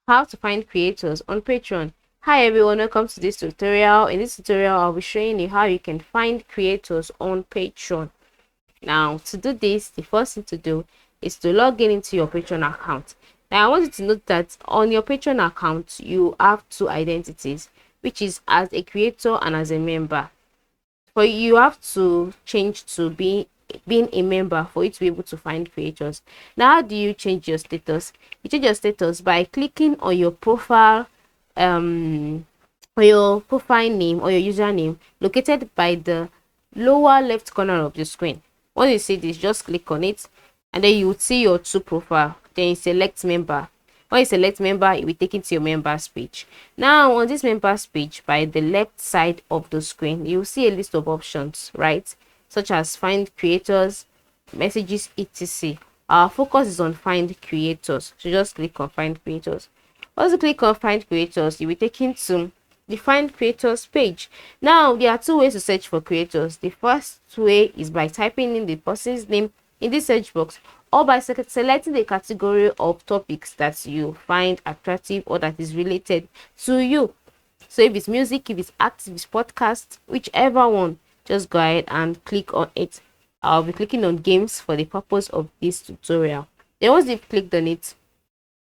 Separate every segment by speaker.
Speaker 1: How to find creators on Patreon. Hi everyone, welcome to this tutorial. In this tutorial, I'll be showing you how you can find creators on Patreon. Now, to do this, the first thing to do is to log in into your Patreon account. Now, I want you to note that on your Patreon account, you have two identities, which is as a creator and as a member. But you have to change to being a member for you to be able to find creators. Now, how do you change your status? You change your status by clicking on your profile, or your profile name or your username located by the lower left corner of the screen. Once you see this, just click on it, and then you would see your two profile. Then you select member. When you select member, you'll be taken to your members page. Now, on this members page, by the left side of the screen, you'll see a list of options, right? Such as find creators, messages, etc. Our focus is on find creators, so just click on find creators. Once you click on find creators, you'll be taken to the find creators page. Now, there are two ways to search for creators. The first way is by typing in the person's name in the search box, or by selecting the category of topics that you find attractive or that is related to you. So if it's music, if it's art, if it's podcast, whichever one, just go ahead and click on it. I'll be clicking on games for the purpose of this tutorial. Then once you've clicked on it,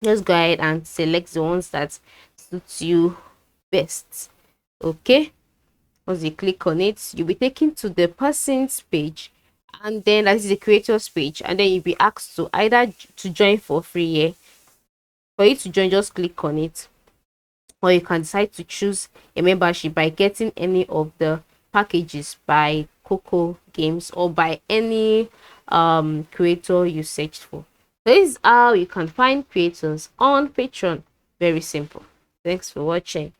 Speaker 1: just go ahead and select the ones that suits you best. Okay, once you click on it, you'll be taken to the person's page, and then that is the creators page, and then you'll be asked to either to join for free here. For you to join, just click on it, or you can decide to choose a membership by getting any of the packages by Coco Games or by any creator you searched for. This is how you can find creators on Patreon. Very simple. Thanks for watching.